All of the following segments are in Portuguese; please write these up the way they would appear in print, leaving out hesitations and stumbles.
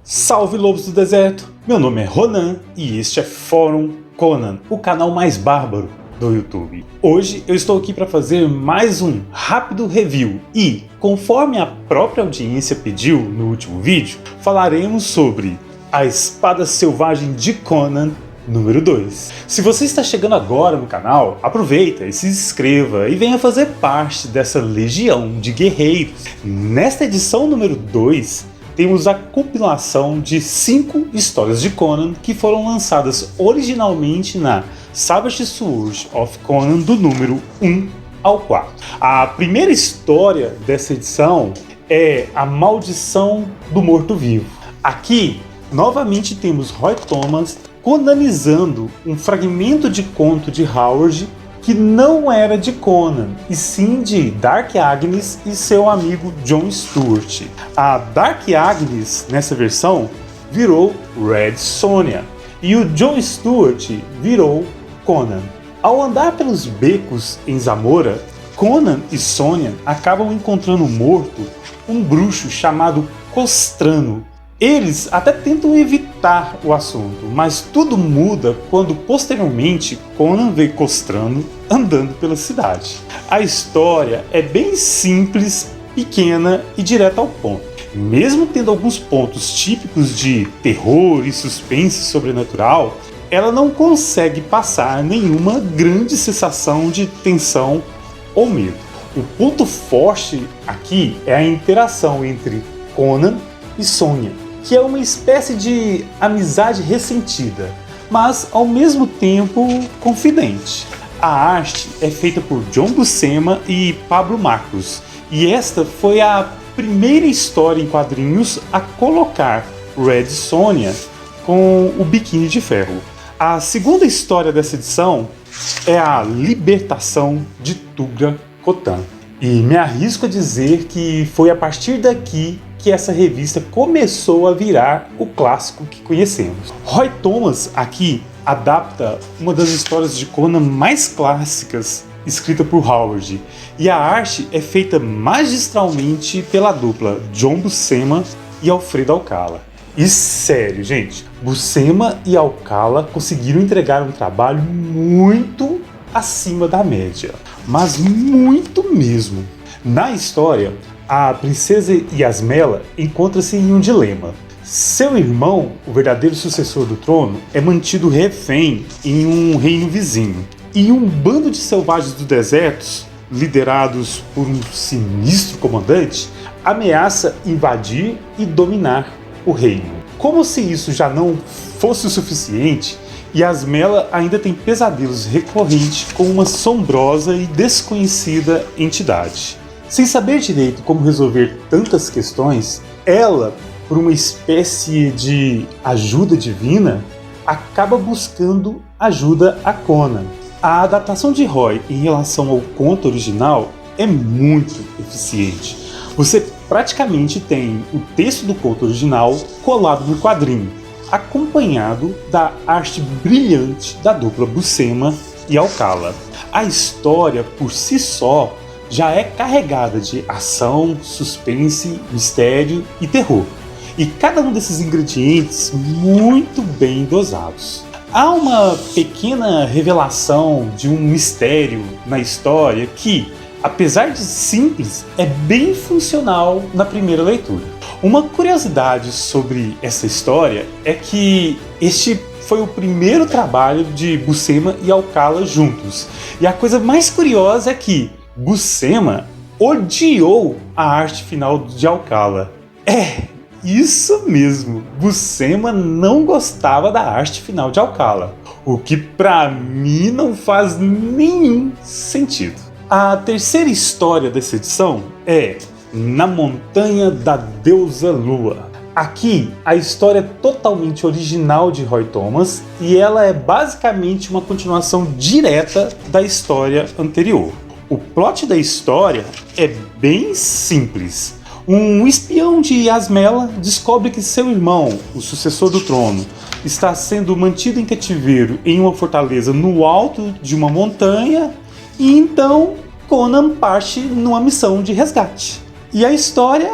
Salve lobos do deserto, meu nome é Ronan e este é Fórum Conan, o canal mais bárbaro do YouTube. Hoje eu estou aqui para fazer mais um rápido review e, conforme a própria audiência pediu no último vídeo, falaremos sobre A Espada Selvagem de Conan número 2. Se você está chegando agora no canal, aproveita e se inscreva e venha fazer parte dessa legião de guerreiros. Nesta edição número 2, temos a compilação de 5 histórias de Conan que foram lançadas originalmente na Savage Sword of Conan do número 1 ao 4. A primeira história dessa edição é A Maldição do Morto-Vivo. Aqui, novamente temos Roy Thomas conanizando um fragmento de conto de Howard que não era de Conan, e sim de Dark Agnes e seu amigo John Stewart. A Dark Agnes, nessa versão, virou Red Sonja, e o John Stewart virou Conan. Ao andar pelos becos em Zamora, Conan e Sonja acabam encontrando morto um bruxo chamado Costrano. Eles até tentam evitar o assunto, mas tudo muda quando posteriormente Conan vê Costrano andando pela cidade. A história é bem simples, pequena e direta ao ponto. Mesmo tendo alguns pontos típicos de terror e suspense sobrenatural, ela não consegue passar nenhuma grande sensação de tensão ou medo. O ponto forte aqui é a interação entre Conan e Sonja, que é uma espécie de amizade ressentida, mas ao mesmo tempo confidente. A arte é feita por John Buscema e Pablo Marcos, e esta foi a primeira história em quadrinhos a colocar Red Sonja com o biquíni de ferro. A segunda história dessa edição é a Libertação de Tugra Kotan, e me arrisco a dizer que foi a partir daqui que essa revista começou a virar o clássico que conhecemos. Roy Thomas aqui adapta uma das histórias de Conan mais clássicas escrita por Howard, e a arte é feita magistralmente pela dupla John Buscema e Alfredo Alcala. E sério, gente, Buscema e Alcala conseguiram entregar um trabalho muito acima da média, mas muito mesmo. Na história, a princesa Yasmela encontra-se em um dilema. Seu irmão, o verdadeiro sucessor do trono, é mantido refém em um reino vizinho. E um bando de selvagens do deserto, liderados por um sinistro comandante, ameaça invadir e dominar o reino. Como se isso já não fosse o suficiente, Yasmela ainda tem pesadelos recorrentes com uma sombrosa e desconhecida entidade. Sem saber direito como resolver tantas questões, ela, por uma espécie de ajuda divina, acaba buscando ajuda a Conan. A adaptação de Roy em relação ao conto original é muito eficiente. Você praticamente tem o texto do conto original colado no quadrinho, acompanhado da arte brilhante da dupla Buscema e Alcala. A história, por si só, já é carregada de ação, suspense, mistério e terror, e cada um desses ingredientes muito bem dosados. Há uma pequena revelação de um mistério na história que, apesar de simples, é bem funcional na primeira leitura. Uma curiosidade sobre essa história é que este foi o primeiro trabalho de Buscema e Alcala juntos, e a coisa mais curiosa é que Buscema odiou a arte final de Alcala. É, isso mesmo, Buscema não gostava da arte final de Alcala, o que pra mim não faz nenhum sentido. A terceira história dessa edição é Na Montanha da Deusa Lua. Aqui, a história é totalmente original de Roy Thomas e ela é basicamente uma continuação direta da história anterior. O plot da história é bem simples. Um espião de Yasmela descobre que seu irmão, o sucessor do trono, está sendo mantido em cativeiro em uma fortaleza no alto de uma montanha, e então Conan parte numa missão de resgate. E a história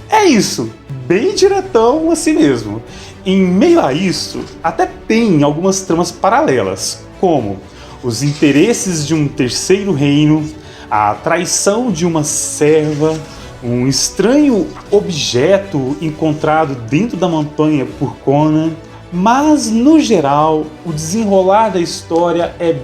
é isso. bem diretão assim mesmo. Em meio a isso, até tem algumas tramas paralelas, como os interesses de um terceiro reino, a traição de uma serva, um estranho objeto encontrado dentro da montanha por Conan, mas no geral o desenrolar da história é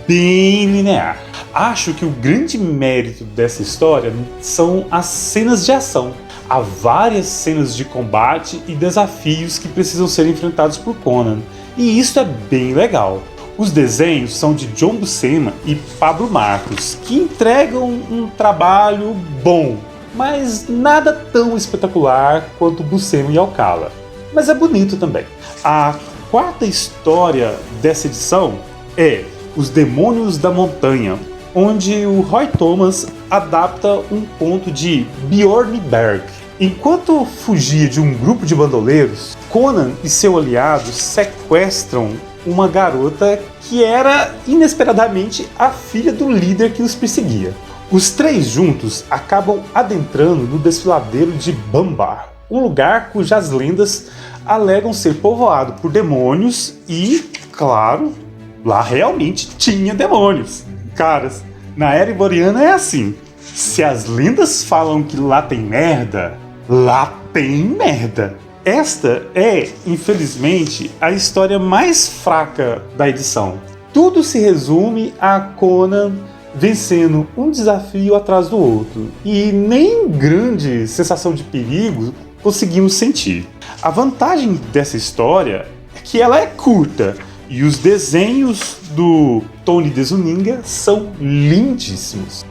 bem linear. Acho que o grande mérito dessa história são as cenas de ação. Há várias cenas de combate e desafios que precisam ser enfrentados por Conan, e isso é bem legal. Os desenhos são de John Buscema e Pablo Marcos, que entregam um trabalho bom, mas nada tão espetacular quanto Buscema e Alcala. Mas é bonito também. A quarta história dessa edição é Os Demônios da Montanha, onde o Roy Thomas adapta um conto de Bjorn Berg. Enquanto fugia de um grupo de bandoleiros, Conan e seu aliado sequestram uma garota que era inesperadamente a filha do líder que os perseguia. Os três juntos acabam adentrando no desfiladeiro de Bambar, um lugar cujas lendas alegam ser povoado por demônios e, claro, lá realmente tinha demônios. Caras, na era iboriana é assim, se as lendas falam que lá tem merda, lá tem merda. Esta é, infelizmente, a história mais fraca da edição. Tudo se resume a Conan vencendo um desafio atrás do outro, e nem grande sensação de perigo conseguimos sentir. A vantagem dessa história é que ela é curta, e os desenhos do Tony Desuninga são lindíssimos.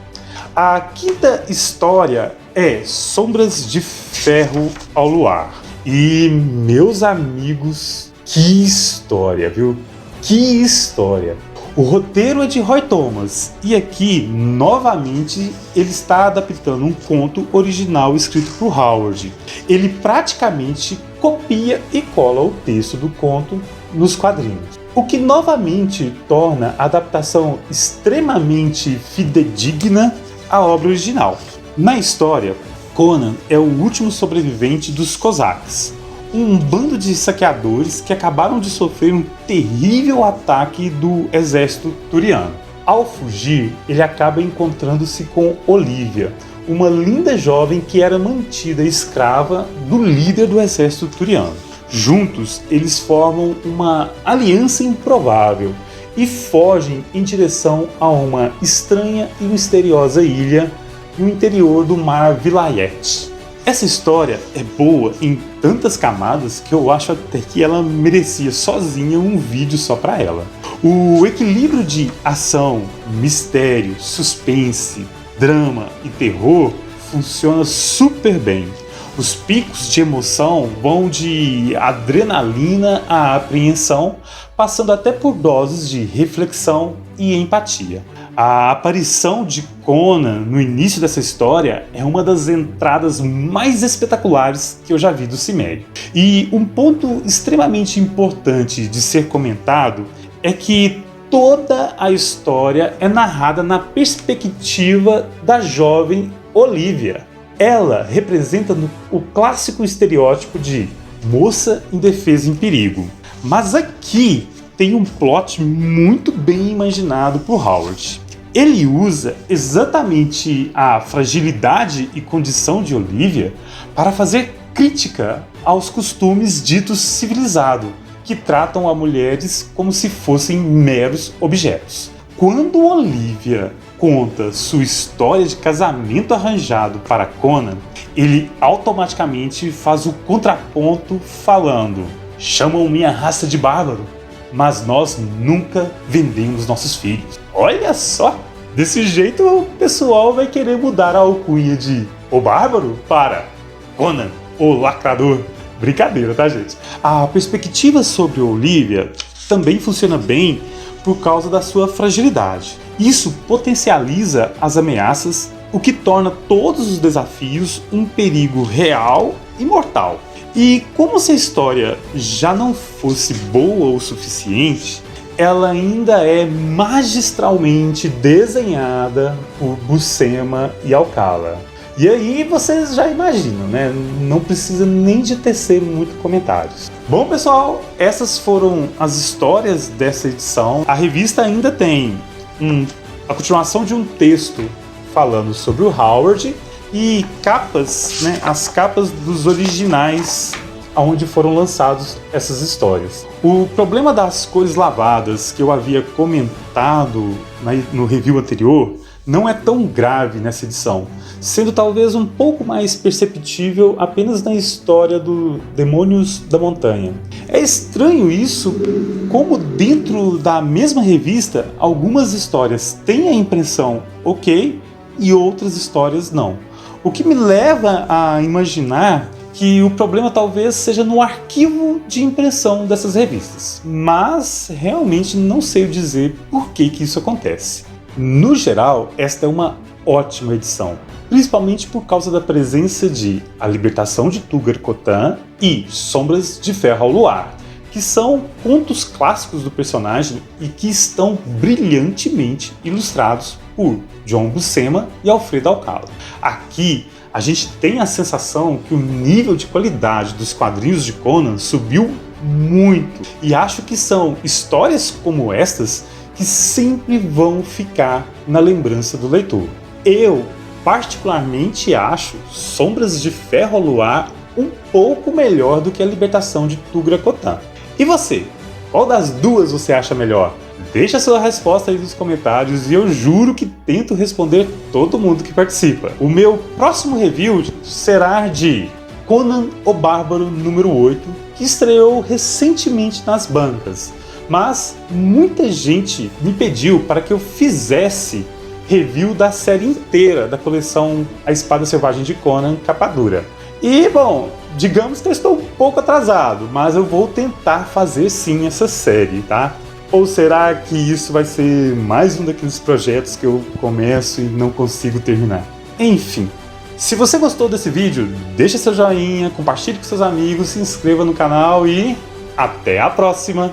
A quinta história é Sombras de Ferro ao Luar. E, meus amigos, que história, viu? Que história! O roteiro é de Roy Thomas, e aqui, novamente, ele está adaptando um conto original escrito por Howard. Ele praticamente copia e cola o texto do conto nos quadrinhos, o que novamente torna a adaptação extremamente fidedigna à obra original. Na história, Conan é o último sobrevivente dos Cossacks, um bando de saqueadores que acabaram de sofrer um terrível ataque do exército turiano. Ao fugir, ele acaba encontrando-se com Olivia, uma linda jovem que era mantida escrava do líder do exército turiano. Juntos, eles formam uma aliança improvável e fogem em direção a uma estranha e misteriosa ilha no interior do Mar Vilayet. Essa história é boa em tantas camadas que eu acho até que ela merecia sozinha um vídeo só para ela. O equilíbrio de ação, mistério, suspense, drama e terror funciona super bem. Os picos de emoção vão de adrenalina à apreensão, passando até por doses de reflexão e empatia. A aparição de Conan no início dessa história é uma das entradas mais espetaculares que eu já vi do Cimério. E um ponto extremamente importante de ser comentado é que toda a história é narrada na perspectiva da jovem Olivia. Ela representa o clássico estereótipo de moça indefesa em perigo. Mas aqui tem um plot muito bem imaginado por Howard. Ele usa exatamente a fragilidade e condição de Olivia para fazer crítica aos costumes ditos civilizados, que tratam as mulheres como se fossem meros objetos. Quando Olivia conta sua história de casamento arranjado para Conan, ele automaticamente faz o contraponto falando: chamam minha raça de bárbaro, mas nós nunca vendemos nossos filhos. Olha só! Desse jeito o pessoal vai querer mudar a alcunha de O Bárbaro para Conan, o Lacrador. Brincadeira, tá, gente? A perspectiva sobre Olivia também funciona bem por causa da sua fragilidade. Isso potencializa as ameaças, o que torna todos os desafios um perigo real e mortal. E como se a história já não fosse boa o suficiente, ela ainda é magistralmente desenhada por Buscema e Alcala. E aí vocês já imaginam, né? Não precisa nem de tecer muito comentários. Bom, pessoal, essas foram as histórias dessa edição. A revista ainda tem a continuação de um texto falando sobre o Howard e capas, né? As capas dos originais onde foram lançados essas histórias. O problema das cores lavadas que eu havia comentado no review anterior não é tão grave nessa edição, sendo talvez um pouco mais perceptível apenas na história do Demônios da Montanha. É estranho isso, como dentro da mesma revista, algumas histórias têm a impressão ok e outras histórias não. O que me leva a imaginar que o problema talvez seja no arquivo de impressão dessas revistas, mas realmente não sei dizer por que isso acontece. No geral, esta é uma ótima edição, principalmente por causa da presença de A Libertação de Tugar-Kotan e Sombras de Ferro ao Luar, que são contos clássicos do personagem e que estão brilhantemente ilustrados por John Buscema e Alfredo Alcala. Aqui a gente tem a sensação que o nível de qualidade dos quadrinhos de Conan subiu muito, e acho que são histórias como estas que sempre vão ficar na lembrança do leitor. Eu, particularmente, acho Sombras de Ferro ao Luar um pouco melhor do que A Libertação de Tugar-Kotan. E você? Qual das duas você acha melhor? Deixa a sua resposta aí nos comentários e eu juro que tento responder todo mundo que participa. O meu próximo review será de Conan o Bárbaro número 8, que estreou recentemente nas bancas. Mas muita gente me pediu para que eu fizesse review da série inteira da coleção A Espada Selvagem de Conan, capa dura. E, bom, digamos que eu estou um pouco atrasado, mas eu vou tentar fazer sim essa série, tá? Ou será que isso vai ser mais um daqueles projetos que eu começo e não consigo terminar? Enfim, se você gostou desse vídeo, deixa seu joinha, compartilhe com seus amigos, se inscreva no canal e até a próxima!